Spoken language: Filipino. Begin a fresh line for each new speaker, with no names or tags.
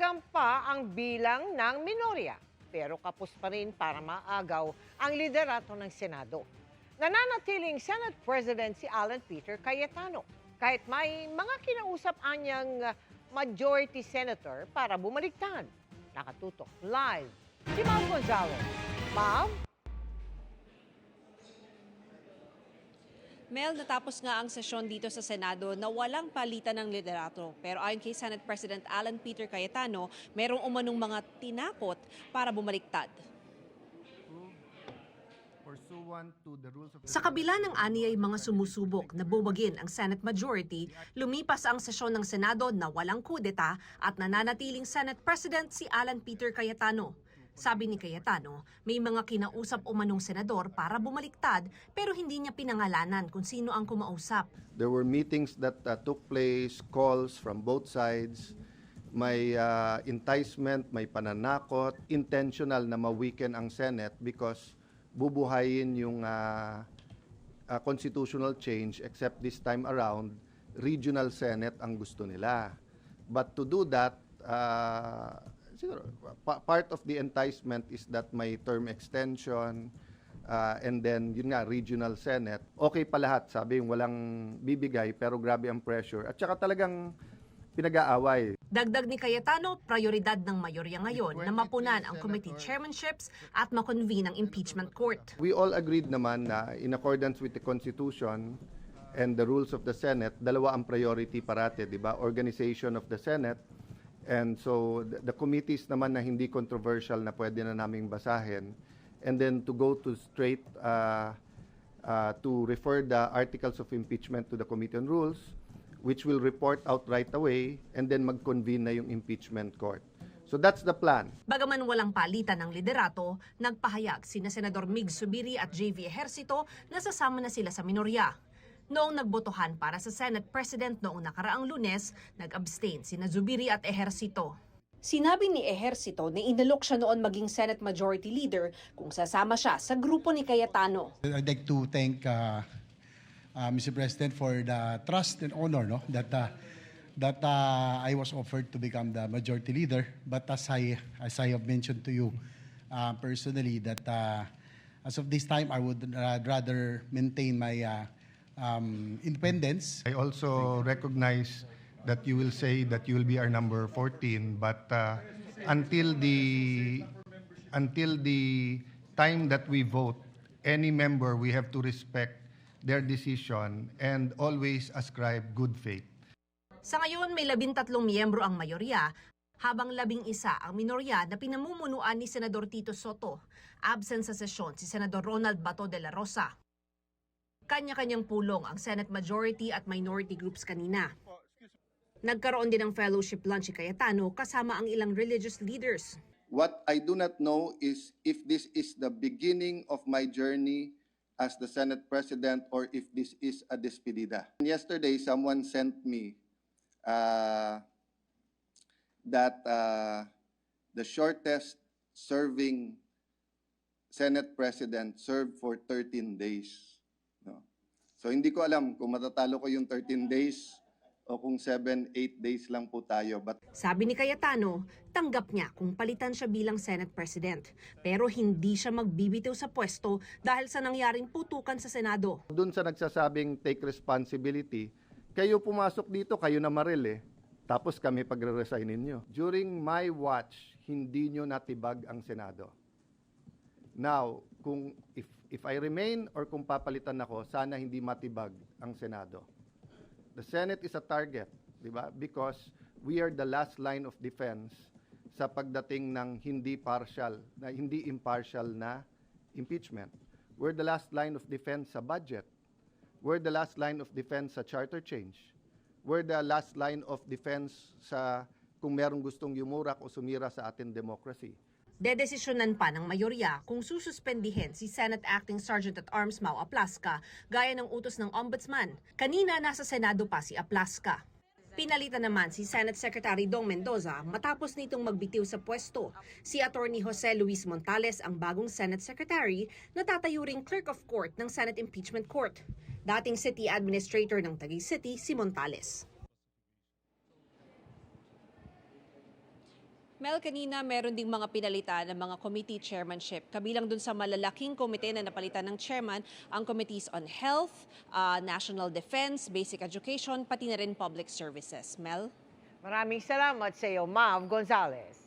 Nadagdagan pa ang bilang ng minorya, pero kapos pa rin para maagaw ang liderato ng Senado. Nananatiling Senate President si Alan Peter Cayetano, kahit may mga kinausap anyang majority senator para bumaliktad. Nakatutok live si Ma'am Gonzalez. Ma'am?
Mel, natapos nga ang sesyon dito sa Senado na walang palitan ng liderato. Pero ayon kay Senate President Alan Peter Cayetano, merong umanong mga tinakot para bumaliktad. Sa kabila ng ani ay mga sumusubok na buwagin ang Senate majority, lumipas ang sesyon ng Senado na walang kudeta at nananatiling Senate President si Alan Peter Cayetano. Sabi ni Cayetano, may mga kinausap umanong senador para bumaliktad pero hindi niya pinangalanan kung sino ang kumausap.
There were meetings that took place, calls from both sides. May enticement, may pananakot, intentional na ma-weaken ang Senate because bubuhayin yung constitutional change, except this time around, regional Senate ang gusto nila. But to do that, part of the enticement is that may term extension, and then yun nga, regional Senate. Okay pa lahat, sabi yung walang bibigay, pero grabe ang pressure. At saka talagang pinag-aaway.
Dagdag ni Cayetano, prioridad ng mayorya ngayon na mapunan ang committee chairmanships at makonvene ang impeachment court.
We all agreed naman na in accordance with the Constitution and the rules of the Senate, dalawa ang priority parate, di ba? Organization of the Senate. And so the committees naman na hindi controversial na pwede na naming basahin. And then to go to straight to refer the articles of impeachment to the Committee on Rules, which will report out right away, and then mag-convene na yung impeachment court. So that's the plan.
Bagaman walang palitan ng liderato, nagpahayag sina Senador Mig Zubiri at JV Ejercito na sasama na sila sa minorya. Noong nagbotohan para sa Senate President noong nakaraang Lunes, nag-abstain sina Zubiri at Ejercito. Sinabi ni Ejercito na inalok siya noon maging Senate Majority Leader kung sasama siya sa grupo ni Cayetano.
I'd like to thank Mr. President for the trust and honor that I was offered to become the Majority Leader. But as I have mentioned to you personally, that as of this time, I would rather maintain my independence.
I also recognize that you will say that you will be our number 14, but until the time that we vote, any member, we have to respect their decision and always ascribe good faith.
Sa ngayon, may 13 miyembro ang mayorya, habang 11 ang minorya na pinamumunuan ni Senador Tito Soto. Absent sa sesyon si Senador Ronald Bato de la Rosa. Kanya-kanyang pulong ang Senate Majority at Minority Groups kanina. Nagkaroon din ng fellowship lunch si Cayetano kasama ang ilang religious leaders.
What I do not know is if this is the beginning of my journey as the Senate President or if this is a despedida. Yesterday, someone sent me that the shortest serving Senate President served for 13 days. No? So hindi ko alam kung matatalo ko yung 13 days o kung 7, 8 days lang po tayo. But
Sabi ni Cayetano, tanggap niya kung palitan siya bilang Senate President. Pero hindi siya magbibitiw sa pwesto dahil sa nangyaring putukan sa Senado.
doon sa nagsasabing take responsibility, kayo pumasok dito, kayo na maril eh. Tapos kami pagre-resignin nyo. During my watch, hindi nyo natibag ang Senado. Now, kung if I remain or kung papalitan ako, sana hindi matibag ang Senado. The Senate is a target, di ba? Because we are the last line of defense sa pagdating ng hindi impartial na impeachment. We're the last line of defense sa budget. We're the last line of defense sa charter change. We're the last line of defense sa kung merong gustong yumurak o sumira sa ating democracy.
Dedesisyonan pa ng mayorya kung sususpendihin si Senate Acting Sergeant at Arms Mau Aplasca gaya ng utos ng Ombudsman. Kanina nasa Senado pa si Aplasca. Pinalitan naman si Senate Secretary Dong Mendoza matapos nitong magbitiw sa pwesto. Si Attorney Jose Luis Montales ang bagong Senate Secretary na tatayo ring Clerk of Court ng Senate Impeachment Court. Dating City Administrator ng Taguig City si Montales. Mel, kanina meron ding mga pinalitan ng mga committee chairmanship. Kabilang dun sa malalaking komite na napalitan ng chairman, ang committees on health, national defense, basic education, pati na rin public services. Mel?
Maraming salamat sa iyo, Mav Gonzalez.